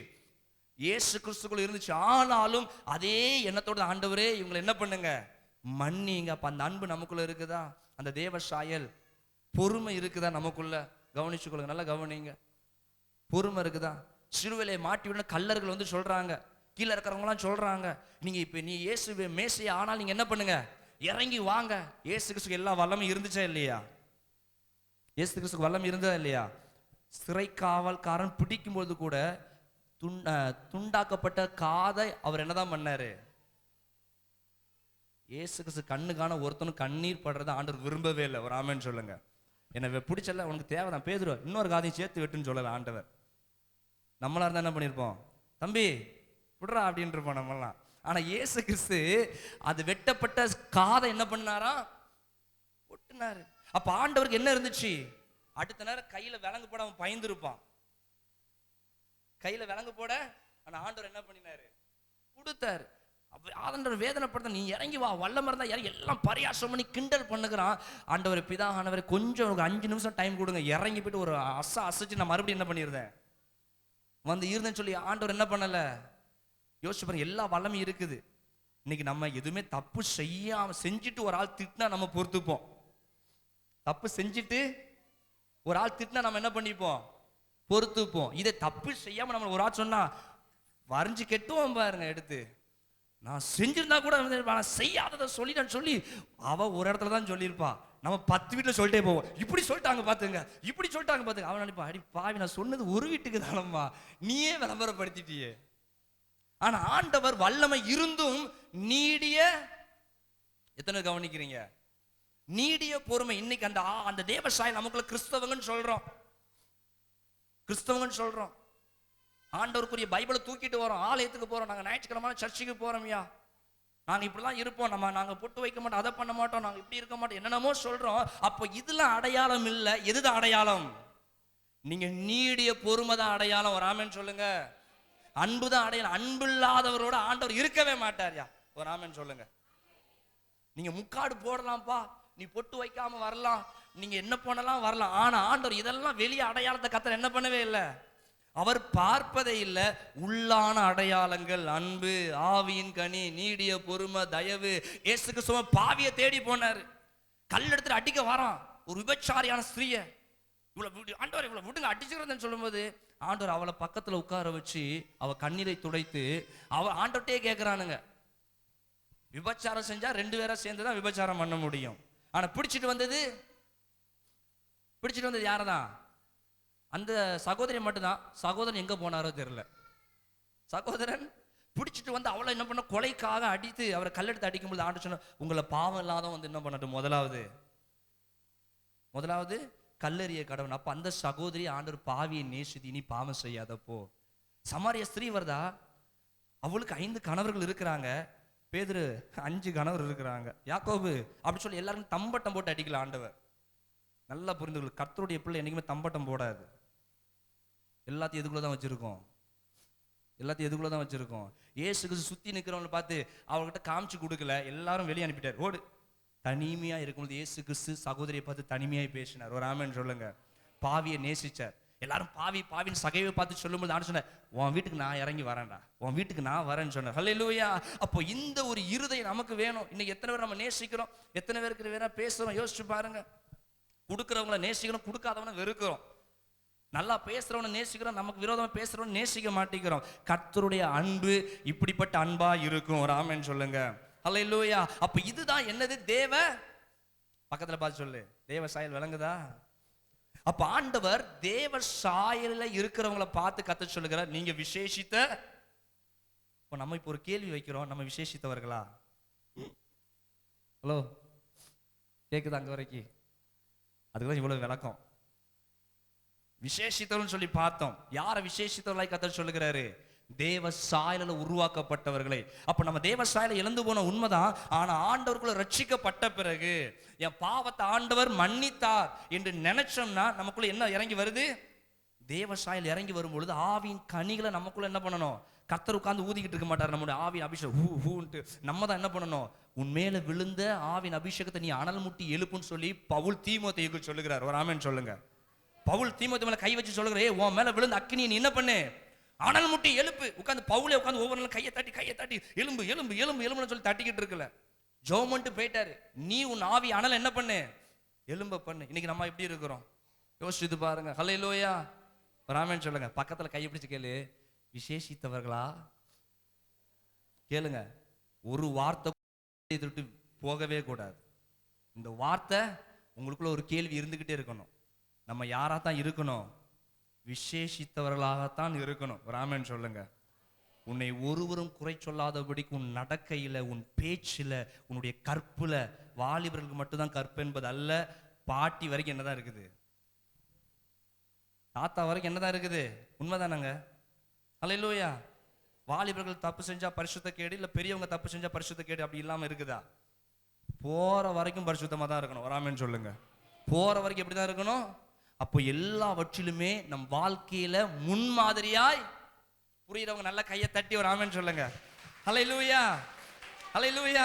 இயேசு கிறிஸ்துக்குள்ள இருந்துச்சு. ஆனாலும் அதே எண்ணத்தோட ஆண்டவரே இவங்களை என்ன பண்ணுங்க, மன்னிங்க. அப்ப அந்த அன்பு நமக்குள்ள இருக்குதா? அந்த தேவ சாயல் பொறுமை இருக்குதா நமக்குள்ள? கவனிச்சு கொள்ளுங்க, நல்லா கவனிங்க. பொறுமை இருக்குதா? சிலுவையிலே மாட்டி விட கல்லர்கள் வந்து சொல்றாங்க, கீழே இருக்கிறவங்களாம் சொல்றாங்க, நீங்க இப்ப நீ இயேசு மேசியா ஆனால் நீங்க என்ன பண்ணுங்க, இறங்கி வாங்க. இயேசு கிறிஸ்துக்கு எல்லா வல்லமும் இருந்துச்சா இல்லையா? இயேசு கிறிஸ்துக்கு வல்லம் இருந்ததா இல்லையா? சிறை காவல்காரன் பிடிக்கும்போது கூட துண்டாக்கப்பட்ட காதை அவர் என்னதான் பண்ணாரு? இயேசு கிறிஸ்து கண்ணுக்கான ஒருத்தனும் கண்ணீர் படுறத ஆண்டவர் விரும்பவே இல்லை. ஒரு ஆமென் சொல்லுங்க. என்ன பிடிச்சல, உனக்கு தேவைதான் பேதுரு, இன்னொரு காதையும் சேர்த்து வெட்டுன்னு சொல்லல ஆண்டவர். நம்மளா இருந்தா என்ன பண்ணிருப்போம்? தம்பி விடுறா அப்படின்னு இருப்போம் நம்மளாம். ஆனா இயேசு கிறிஸ்து அது வெட்டப்பட்ட காதை என்ன பண்ணாரா? ஒட்டுனாரு. அப்ப ஆண்டவருக்கு என்ன இருந்துச்சு? அடுத்த நேரம் கையில விலங்கு போட அவன் பயந்து இருப்பான், கையில விலங்கு போட. ஆனா ஆண்டவர் என்ன பண்ணினாரு? கொடுத்தாரு. ஆண்டவர் வேதனைப்படுத்த, நீ இறங்கி வா, வல்லம இருந்தா இறங்கி, எல்லாம் பரியாசம் பண்ணி கிண்டல் பண்ணுகிறான். ஆண்டவர் பிதா ஆனவர் கொஞ்சம் ஒரு 5 நிமிஷம் டைம் கொடுங்க, இறங்கி போயிட்டு ஒரு அசைச்சு நான் மறுபடியும் என்ன பண்ணிருந்தேன் வந்து இருந்தேன்னு சொல்லி ஆண்டவர் என்ன பண்ணல? யோசிச்சு பாருங்க, எல்லா வல்லமும் இருக்குது. இன்னைக்கு நம்ம எதுவுமே தப்பு செஞ்சுட்டு ஒரு ஆள் திட்டினா நம்ம பொறுத்துப்போம். தப்பு செஞ்சுட்டு ஒரு ஆள் திட்டினா நம்ம என்ன பண்ணிப்போம்? பொறுத்துப்போம். இதை தப்பு செய்யாம நம்ம ஒரு ஆள் சொன்னா வரைஞ்சு கெட்டுவோம் பாருங்க. எடுத்து நான் செஞ்சிருந்தா கூட நான் செய்யாததை சொல்லிட்டேன்னு சொல்லி அவ ஒரு இடத்துல தான் சொல்லியிருப்பா, நம்ம 10 வீட்டுல சொல்லிட்டே போவோம். இப்படி சொல்லிட்டாங்க பாத்துங்க, இப்படி சொல்லிட்டாங்க பாத்துங்க. அவன் நினைப்பா, அடி பாவி, நான் சொன்னது ஒரு வீட்டுக்கு தானம்மா, நீயே விளம்பரப்படுத்திட்டியே. ஆனா ஆண்டவர் வல்லமை இருந்தும் நீடிய, எத்தனை கவனிக்கிறீங்க? நீடிய பொறுமை. இன்னைக்கு அந்த தேவசாயல் நமக்குள்ள கிறிஸ்தவங்கன்னு சொல்றோம், கிறிஸ்தவங்கன்னு சொல்றோம். ஆண்டவருக்குரிய பைபிளை தூக்கிட்டு வரோம், ஆலயத்துக்கு போறோம், நாங்க ஞாயிற்றுக்கிழமை சர்ச்சுக்கு போறோம்யா, நாங்க இப்படிலாம் இருப்போம், நாங்க பொட்டு வைக்க மாட்டோம், அதை பண்ண மாட்டோம், நாங்க இப்படி இருக்க மாட்டோம், என்னென்னமோ சொல்றோம். அப்ப இதெல்லாம் அடையாளம் இல்லை. எதுதான் அடையாளம்? நீங்க நீடிய பொறுமை தான் அடையாளம். ஒரு ஆமென் சொல்லுங்க. அன்புதான் அடையலாம். அன்பு இல்லாதவரோட ஆண்டவர் இருக்கவே மாட்டார்யா. ஒரு ஆமென் சொல்லுங்க. நீங்க முக்காடு போடலாம்ப்பா, நீ பொட்டு வைக்காம வரலாம், நீங்க என்ன பண்ணலாம் வரலாம், ஆனா ஆண்டவர் இதெல்லாம் வெளியே அடையாளத்தை கர்த்தர் என்ன பண்ணவே இல்லை. அவர் பார்ப்பதே இல்லை, உள்ளான அடையாளங்கள், அன்பு, ஆவியின் கனி, நீடிய பொறுமை, தயவு. இயேசு கிறிஸ்து பாவியை தேடி போனாரு, கல் எடுத்துட்டு அடிக்க வரான் ஒரு விபச்சாரியான ஸ்திரீயை. இவ்வளவு ஆண்டவர் இவ்வளவு விடுங்க அடிச்சுக்கிறதுன்னு சொல்லும்போது ஆண்டவர் அவளை பக்கத்துல உட்கார வச்சு அவ கண்ணீரை துடைத்து ஆண்டவர்கிட்டே கேட்கிறானுங்க. விபச்சாரம் செஞ்சா 2 பேரா சேர்ந்துதான் விபச்சாரம் பண்ண முடியும். ஆனா பிடிச்சிட்டு வந்தது யாரதான்? அந்த சகோதரி மட்டும்தான். சகோதரன் எங்க போனாரோ தெரியல. சகோதரன் பிடிச்சிட்டு வந்து அவளை என்ன பண்ண, கொலைக்காக அடித்து அவரை கல்லெடுத்து அடிக்கும்போது ஆண்டு சொன்ன, உங்களை பாவம் இல்லாத வந்து என்ன பண்ணட்டும், முதலாவது கல்லெறிய கடவுள். அப்ப அந்த சகோதரி ஆண்டவர் பாவியை நேசித்து இனி பாவம் செய்யாதப்போ. சமாரிய ஸ்திரீ வருதா, அவளுக்கு 5 கணவர்கள் இருக்கிறாங்க, பேதுரு 5 கணவர் இருக்கிறாங்க, யாக்கோபு அப்படி சொல்லி எல்லாரும் தம்பட்டம் போட்டு அடிக்கல ஆண்டவர். நல்லா புரிந்துகள், கர்த்தருடைய பிள்ளை என்னைக்குமே தம்பட்டம் போடாது. எல்லாத்தையும் எதுக்குள்ளதான் வச்சிருக்கோம். இயேசுக்கு சுத்தி நிக்கிறவங்களை பார்த்து அவர்கிட்ட காமிச்சு கொடுக்கல, எல்லாரும் வெளியே அனுப்பிட்டார். ஓடு. தனிமையா இருக்கும்போது இயேசு கிறிஸ்து சகோதரியை பார்த்து தனிமையாய் பேசினார். ஒரு ஆமென் சொல்லுங்க. பாவியை நேசிச்சார். எல்லாரும் பாவின்னு சகைவை பார்த்து சொல்லும்போது நான் சொன்னேன், உன் வீட்டுக்கு நான் இறங்கி வரேன்டா, உன் வீட்டுக்கு நான் வரேன்னு சொன்னேன். ஹல்லேலூயா. அப்போ இந்த ஒரு இருதயம் நமக்கு வேணும். இன்னைக்கு எத்தனை பேர் நம்ம நேசிக்கிறோம், எத்தனை பேருக்கு வேற பேசுறோம், யோசிச்சு பாருங்க. கொடுக்கிறவங்களை நேசிக்கிறோம், கொடுக்காதவனை வெறுக்கிறோம். நல்லா பேசுறவனை நேசிக்கிறோம், நமக்கு விரோதமா பேசுறவனை நேசிக்க மாட்டேங்கிறோம். கர்த்தருடைய அன்பு இப்படிப்பட்ட அன்பா இருக்கும். ஒரு ஆமென் சொல்லுங்க. ஹல்லேலூயா. அப்ப இதுதான் என்னது, தேவ, பக்கத்துல பார்த்து சொல்லு, தேவ சாயல் விளங்குதா? அப்ப ஆண்டவர் தேவ சாயல்ல இருக்கிறவங்களை பார்த்து கத்த சொல்லுகிறார், நீங்க விசேஷித்த. இப்ப நம்ம இப்ப ஒரு கேள்வி வைக்கிறோம், நம்ம விசேஷித்தவர்களா? ஹலோ, கேக்குதா அங்க வரைக்கும்? அதுக்குதான் இவ்வளவு விளக்கம். விசேஷித்தவர்கள் சொல்லி பார்த்தோம். யாரை விசேஷித்தவர்களாய் கர்த்தர் சொல்லுகிறாரு? தேவ சாயல உருவாக்கப்பட்டவர்களை. அப்ப நம்ம தேவ சாயல இழந்து போன உண்மைதான். ஆனா ஆண்டவருக்குள்ள ரட்சிக்கப்பட்ட பிறகு என் பாவத்தை ஆண்டவர் மன்னித்தார் என்று நினைச்சோம்னா நமக்குள்ள என்ன இறங்கி வருது? தேவ சாயல் இறங்கி வரும் பொழுது ஆவியின் கனிகளை நமக்குள்ள என்ன பண்ணணும்? கர்த்தர் உட்கார்ந்து ஊதிக்கிட்டு இருக்க மாட்டார். நம்முடைய ஆவியின் அபிஷேகம் ஹூன்ட்டு நம்ம தான் என்ன பண்ணணும்? உன்மேல விழுந்த ஆவியின் அபிஷேகத்தை நீ அனல் முட்டி எழுப்புன்னு சொல்லி பவுல் தீமோத்தேயுக்கு சொல்லுகிறார். ஒரு ஆமென் சொல்லுங்க. பவுல் தீமோத்தேயு மேல கை வச்சு சொல்லுகிறே, உன் மேல விழுந்த அக்கினியை நீ என்ன பண்ணு? அனல் முட்டி எழுப்பு. உட்காந்து பவுலே உட்காந்து ஒவ்வொரு நாளும் கையை தட்டி எலும்பு எலும்பு எலும்பு எலும்புன்னு சொல்லி தட்டிக்கிட்டு இருக்கல. ஜோமன்ட்டு போயிட்டாரு. நீ உன் ஆவி அனல் என்ன பண்ணு? எலும்ப பண்ணு. இன்னைக்கு நம்ம எப்படி இருக்கிறோம் யோசிச்சு பாருங்க. ஹல்லேலூயா. ஒரு ஆமென் சொல்லுங்க. பக்கத்துல கையை பிடிச்சு கேளு, விசேஷித்தவர்களா? கேளுங்க. ஒரு வார்த்தை விட்டு போகவே கூடாது. இந்த வார்த்தை உங்களுக்குள்ள ஒரு கேள்வி இருந்துகிட்டே இருக்கணும். நம்ம யாரா தான் இருக்கணும்? விசேஷித்தவர்களாகத்தான் இருக்கணும். ஒரு ஆமென் சொல்லுங்க. உன்னை ஒருவரும் குறை சொல்லாதபடிக்கு உன் நடக்கையில, உன் பேச்சுல, உன்னுடைய கற்புல, வாலிபர்களுக்கு மட்டும்தான் கற்பு என்பது அல்ல, பாட்டி வரைக்கும் என்னதான் இருக்குது, தாத்தா வரைக்கும் என்னதான் இருக்குது. உண்மைதானங்க? அல்லேலூயா. வாலிபர்கள் தப்பு செஞ்சா பரிசுத்த கேடு, இல்ல பெரியவங்க தப்பு செஞ்சா பரிசுத்த கேடு அப்படி இல்லாம இருக்குதா? போற வரைக்கும் பரிசுத்தமா தான் இருக்கணும். ஒரு ஆமென் சொல்லுங்க. போற வரைக்கும் எப்படிதான் இருக்கணும்? அப்போ எல்லாவற்றிலுமே நம் வாழ்க்கையில முன்மாதிரியாய் புரியுறவங்க நல்ல கையை தட்டி ஒரு ஆமென் சொல்லுங்க. ஹல்லேலூயா. ஹல்லேலூயா.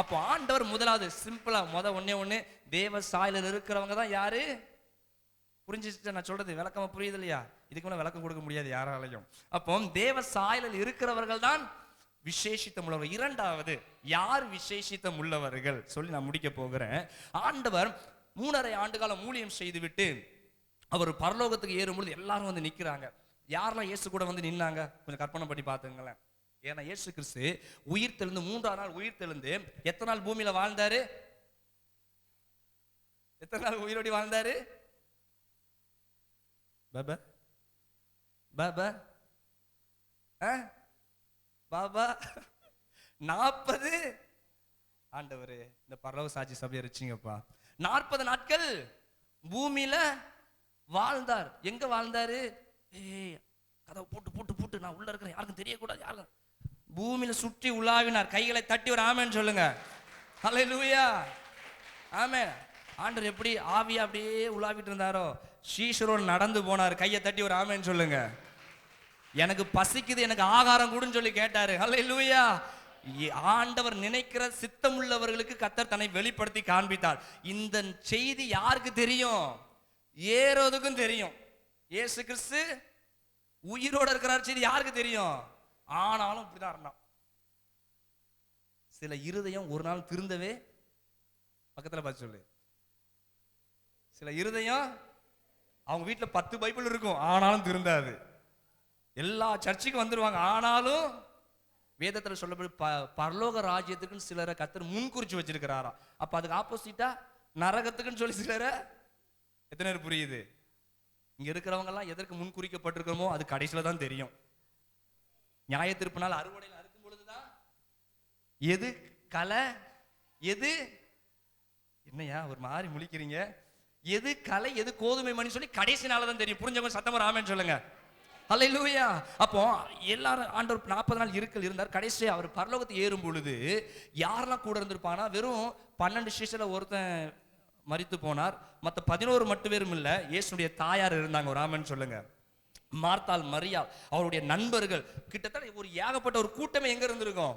அப்போ ஆண்டவர் முதலாவது சிம்பிளா ஒண்ணே தேவ சாயலில் இருக்கிறவங்க தான் யாரு? புரிஞ்சுட்டு நான் சொல்றது விளக்கமா புரியுது இல்லையா? இதுக்கு மேல விளக்கம் கொடுக்க முடியாது யாராலையும். அப்போ தேவ சாயலில் இருக்கிறவர்கள் தான் விசேஷித்தம் உள்ளவர்கள். இரண்டாவது, யார் விசேஷித்தம் உள்ளவர்கள் சொல்லி நான் முடிக்க போகிறேன். ஆண்டவர் 3.5 ஆண்டு காலம் ஊழியம் செய்து விட்டு அவர் பரலோகத்துக்கு ஏறும்பொழுது எல்லாரும் வந்து நிக்கிறாங்க. யாரெல்லாம் இயேசு கூட வந்து நின்னாங்க கொஞ்சம் கற்பனை பண்ணி பார்த்துங்களேன். ஏன்னா இயேசு கிறிஸ்து உயிர் தெழுந்து 3ஆம் நாள் உயிர் தெழுந்து எத்தனை நாள் பூமியில வாழ்ந்தாரு? எத்தனை நாள் உயிரோடி வாழ்ந்தாரு? பாபா பாபா பாபா 40. ஆண்டவரே இந்த பரலோக சாட்சி சபையை வச்சிங்கப்பா. 40 நாட்கள் பூமியில வாழ்ந்தார். எங்க வாழ்ந்தாரு? கதவை போட்டு போட்டு போட்டு நான் உள்ள இருக்கிறேன், யாருக்கும் தெரியக்கூடாது. யாரும் பூமியில சுற்றி உலாவினார். கைகளை தட்டி ஒரு ஆமென் சொல்லுங்க. ஹல்லேலூயா. ஆமென். ஆண்டவர் எப்படி ஆவியா அப்படியே உலாவிட்டு இருந்தாரோ, சீஷரோடு நடந்து போனார். கையை தட்டி ஒரு ஆமென் சொல்லுங்க. எனக்கு பசிக்குது, எனக்கு ஆகாரம் கூடுன்னு சொல்லி கேட்டாரு. ஹல்லேலூயா. ஆண்டவர் நினைக்கிற சித்தம் உள்ளவர்களுக்கு கர்த்தர் தன்னை வெளிப்படுத்தி காண்பித்தார். இந்த செய்தி யாருக்கு தெரியும்? ஏரோதுக்கும் தெரியும். இயேசு கிறிஸ்து உயிரோட இருக்கிறார் செய்தி யாருக்கு தெரியும்? ஆனாலும் இப்படிதான் இருந்தான். சில இருதயம் ஒரு நாள் திருந்தவே, பக்கத்துல பார்த்து சொல்லு, சில இருதயம் அவங்க வீட்டுல 10 பைபிள் இருக்கும், ஆனாலும் திருந்தாது. எல்லா சர்ச்சுக்கும் வந்துருவாங்க, ஆனாலும் வேதத்துல சொல்லப்படி பரலோக ராஜ்யத்துக்குன்னு சிலரை கர்த்தர் முன்குறிச்சு வச்சிருக்கிறாரா. அப்ப அதுக்கு ஆப்போசிட்டா நரகத்துக்குன்னு சொல்லி சிலரை, எத்தனை பேர் புரியுது? இங்க இருக்கிறவங்க எல்லாம் எதற்கு முன்குறிக்கப்பட்டிருக்கிறோமோ அது கடைசியில தான் தெரியும். நியாய தீர்ப்பு நாள் அறுவடையில் அறுக்கும் பொழுதுதான் எது களை எது, என்னையா ஒரு மாதிரி முழிக்கிறீங்க, எது களை எது கோதுமை மணி சொல்லி கடைசி நாள் தான் தெரியும். புரிஞ்சவங்க சத்தமா ஆமென் சொல்லுங்க. ஹல்லேலூயா. அப்போ எல்லாரும் ஆண்டவர் 40 நாள் இருந்தார். கடைசி அவர் பரலோகத்துக்கு ஏறும் பொழுது யாரெல்லாம் கூட இருந்திருப்பானா, வெறும் 12 சீஷர்ல ஒருத்தன் மரித்து போனார். மற்ற 11 மட்டும் பேரும் இல்ல, இயேசுடைய தாயார் இருந்தாங்க. ஒரு ஆமென் சொல்லுங்க. மார்த்தாள், மரியாள், அவருடைய நண்பர்கள், கிட்டத்தட்ட ஒரு ஏகப்பட்ட ஒரு கூட்டமே எங்க இருந்திருக்கும்.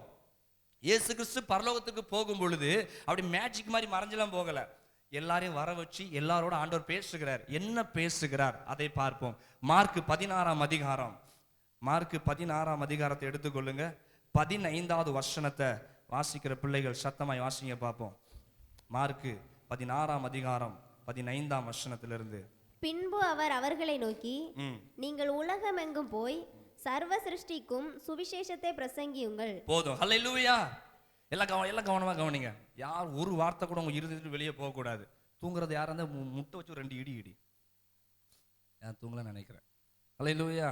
இயேசு கிறிஸ்து பரலோகத்துக்கு போகும் பொழுது அப்படி மேஜிக் மாதிரி மறைஞ்செல்லாம் போகல, எல்லாரையும் வர வச்சு எல்லாரோட ஆண்டவர் பேசுகிறார். என்ன பேசுகிறார் அதை பார்ப்போம். மார்க் 16ஆம் அதிகாரம், மார்க் 16ஆம் அதிகாரத்தை எடுத்துக்கொள்ளுங்க. 15வது வசனத்தை வாசிக்கிற பிள்ளைகள் சத்தமாய் வாசிங்க பார்ப்போம். மார்க் 16ஆம் அதிகாரம் 15ஆம் வசனத்திலிருந்து.
பின்பு அவர் அவர்களை நோக்கி, நீங்கள் உலகமெங்கும் போய் சர்வ சிருஷ்டிக்கும் சுவிசேஷத்தை பிரசங்கியுங்கள். போதும். ஹல்லேலூயா. எல்லாம் கவனமா கவனிங்க. யார் ஒரு வார்த்தை கூட உங்க இருதயத்துல வெளியே போக கூடாது. தூங்குறது யாரா இருந்தா முட்டை வச்சு 2 இடி. நான் தூங்கலாம் நினைக்கிறேன். ஹல்லேலூயா.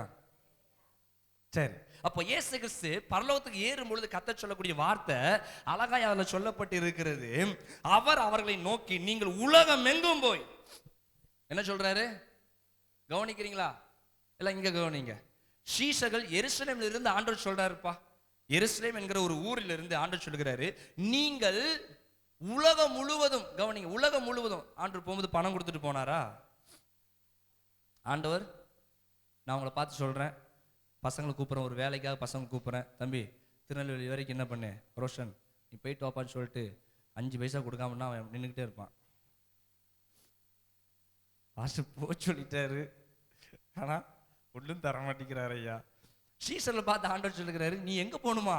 சரி, அப்போ இயேசு கிறிஸ்து பரலோகத்துக்கு ஏறும் பொழுது கர்த்தர் சொல்லக்கூடிய வார்த்தை அழகாய் அதுல சொல்லப்பட்டு இருக்கிறது. அவர் அவர்களை நோக்கி, நீங்கள் உலகம் எங்கும் போய், என்ன சொல்றாரு கவனிக்கிறீங்களா? எல்லாம் இங்க கவனிங்க. சீஷர்கள் எருசலேமில் இருந்து ஆண்டவர் சொல்றாருப்பா, எருசலேம் என்கிற ஒரு ஊரில் இருந்து ஆண்டவர் சொல்கிறாரு, நீங்கள் உலகம் முழுவதும், கவனிங்க, உலகம் முழுவதும். ஆண்டவர் போகும்போது பணம் கொடுத்துட்டு போனாரா? ஆண்டவர், நான் உங்களை பார்த்து சொல்றேன், பசங்களை கூப்பிட்றேன், ஒரு வேலைக்காக பசங்க கூப்பிட்றேன், தம்பி திருநெல்வேலி வரைக்கும் என்ன பண்ணு ரோஷன், நீ போயிட்டு வாப்பான்னு சொல்லிட்டு 5 பைசா கொடுக்காமன்னா அவன் நின்றுக்கிட்டே இருப்பான். பாஸ்டர் போ சொல்லிட்டாரு, ஆனா ஒன்றும் தர மாட்டேங்கிறாரு ஐயா. சீசர்ல பார்த்து ஆண்டவர் சொல்லுகிறாரு, நீ எங்க போகணுமா?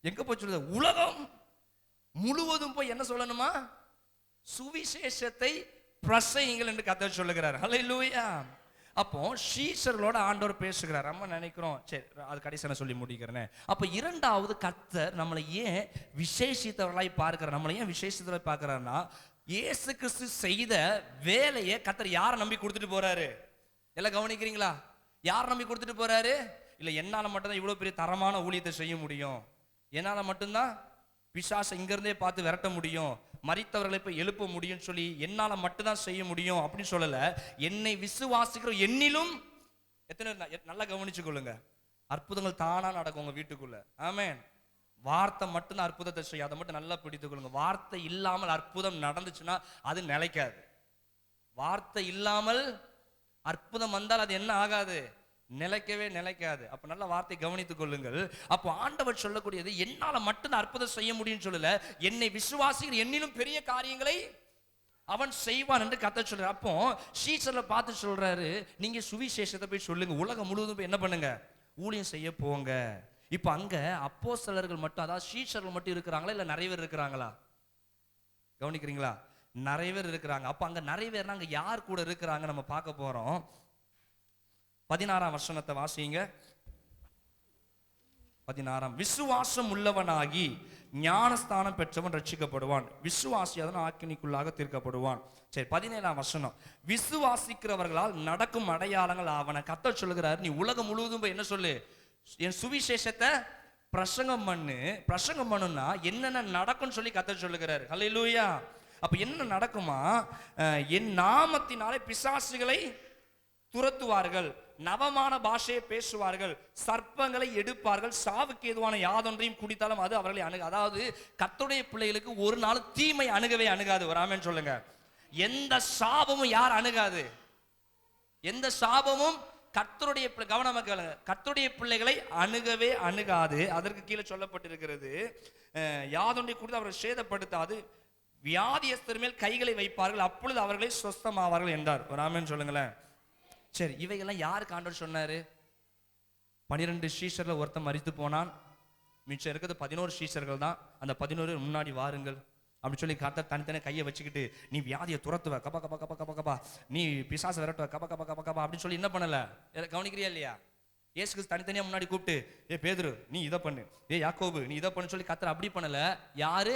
எங்க போய் சொல்லுத? உலகம் முழுவதும் போய் என்ன சொல்லணுமா? சுவிசேஷத்தை பிரசங்கிங்கள் என்று கர்த்தர் சொல்லுகிறார். ஹல்லேலூயா. அப்போ சீஷர்களோட ஆண்டவர் பேசுகிறார். நம்ம நினைக்கிறோம், சரி அது கடைசி நான் சொல்லி முடிக்கிறேன். அப்போ இரண்டாவது கர்த்தர் நம்மளை ஏன் விசேஷித்தவர்களாய் பார்க்கிறார்? நம்மளை ஏன் விசேஷித்தவர்களாய் பார்க்கிறார்னா, இயேசு கிறிஸ்து செய்த வேலையை கர்த்தர் யாரை நம்பி கொடுத்துட்டு போறாரு? எல்லாம் கவனிக்கிறீங்களா? யார் நம்பி கொடுத்துட்டு போறாரு? இல்ல என்னால மட்டும்தான் இவ்வளவு பெரிய தரமான ஊழியத்தை செய்ய முடியும், என்னால மட்டும்தான் பிசாசை இங்க இருந்தே பார்த்து விரட்ட முடியும், மரித்தவர்களை போய் எழுப்ப முடியும் சொல்லி என்னால மட்டும்தான் செய்ய முடியும் அப்படின்னு சொல்லல. என்னை விசுவாசிக்கிற என்னிலும் எத்தனை, நல்லா கவனிச்சு கொள்ளுங்க, அற்புதங்கள் தானா நடக்கும் உங்க வீட்டுக்குள்ள. ஆமென். வார்த்தை மட்டும்தான் அற்புதத்தை செய்யும், அதை மட்டும் நல்லா பிடித்துக் கொள்ளுங்க. வார்த்தை இல்லாமல் அற்புதம் நடந்துச்சுன்னா அது நிலைக்காது. வார்த்தை இல்லாமல் அற்புதம் வந்தால் அது என்ன ஆகாது? நிலைக்கவே நிலைக்காது. அப்ப நல்ல வார்த்தை கவனித்துக் கொள்ளுங்கள். அப்போ ஆண்டவர் சொல்லக்கூடியது, என்னால மட்டும்தான் அற்புதம் செய்ய முடியும்னு சொல்லல, என்னை விசுவாசிக்கிற என்னிலும் பெரிய காரியங்களை அவன் செய்வான் என்று கர்த்தர் சொல்றாரு. அப்போ சீஷர்ல பார்த்து சொல்றாரு, நீங்க சுவிசேஷத்தை போய் சொல்லுங்க, உலகம் முழுவதும் போய் என்ன பண்ணுங்க, ஊழியம் செய்ய போங்க. இப்ப அங்க அப்போஸ்தலர்கள் மட்டும், அதாவது சீஷர்கள் மட்டும் இருக்கிறாங்களா, இல்ல நிறைய பேர் இருக்கிறாங்களா? கவனிக்கிறீங்களா? நிறைய பேர் இருக்கிறாங்க. அப்ப அங்க நிறைய பேர் அங்க யார் கூட இருக்கிறாங்க நம்ம பார்க்க போறோம். 16ஆம் வசனத்தை வாசிங்க. 16. விசுவாசம் உள்ளவனாகி ஞானஸ்தானம் பெற்றவன் ரட்சிக்கப்படுவான், விசுவாசியாதவன் ஆக்கினிக்குள்ளாக தீர்க்கப்படுவான். சரி, 17ஆம் வசனம். விசுவாசிக்கிறவர்களால் நடக்கும் அடையாளங்கள் ஆவன. கர்த்தர் சொல்லுகிறார், நீ உலகம் முழுவதும் போய் என்ன சொல்லு, என் சுவிசேஷத்தை பிரசங்கம் பண்ணு. பிரசங்கம் பண்ணுனா என்னென்ன நடக்கும்னு சொல்லி கர்த்தர் சொல்லுகிறார். ஹல்லேலூயா. அப்ப என்ன நடக்குமா? என் நாமத்தினாலே பிசாசுகளை துரத்துவார்கள், நவமான பாஷையை பேசுவார்கள், சர்ப்பங்களை எடுப்பார்கள், சாவுக்கு ஏதுவான யாதொன்றையும் குடித்தாலும் அது அவர்களை அணுக. அதாவது கர்த்தருடைய பிள்ளைகளுக்கு ஒரு நாள் தீமை அணுகவே அணுகாது. ஒரு ஆமென் சொல்லுங்க. எந்த சாபமும் யார் அணுகாது? எந்த சாபமும்
கர்த்தருடைய கவனமா கேளுங்க, கர்த்தருடைய பிள்ளைகளை அணுகவே அணுகாது. அதற்கு கீழே சொல்லப்பட்டிருக்கிறது, யாதொன்றை குறித்து அவர்கள் சேதப்படுத்தாது, வியாதியஸ்தர் மேல் கைகளை வைப்பார்கள், அப்பொழுது அவர்களை சொஸ்தமாவார்கள் என்றார். ஒரு ஆமென் சொல்லுங்களேன். சரி, இவைகள்லாம் யாருக்கு ஆண்டவர் சொன்னாரு? 12 சீஷர்ல ஒருத்தன் மரித்து போனான், மிச்சம் இருக்கிறது 11 சீஷர்கள் தான். அந்த 11 முன்னாடி வாருங்கள் அப்படி சொல்லி கர்த்தர் தனித்தனி கையை வச்சுக்கிட்டு, நீ வியாதியை துரத்துவ கபா கபா கபா கபா கபா, நீ பிசாசை விரட்டுவ கபா கபா கபா கபா அப்படின்னு சொல்லி என்ன பண்ணல? கவனிக்கிறியா இல்லையா? இயேசு கிறிஸ்து தனித்தனியா முன்னாடி கூப்பிட்டு, ஏ பேதுரு நீ இதை பண்ணு, ஏ யாக்கோபு நீ இதை பண்ணு சொல்லி கர்த்தர் அப்படி பண்ணல. யாரு?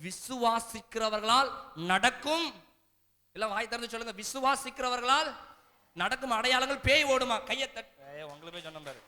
விசுவாசிக்கிறவர்களால் நடக்கும். எல்லாம் வாய் திறந்து சொல்லுங்க, விசுவாசிக்கிறவர்களால் நடக்கும் அடையாளங்கள். பேய் ஓடுமா? கையை தட்டு. உங்களுக்கு போய் சொன்ன பாரு.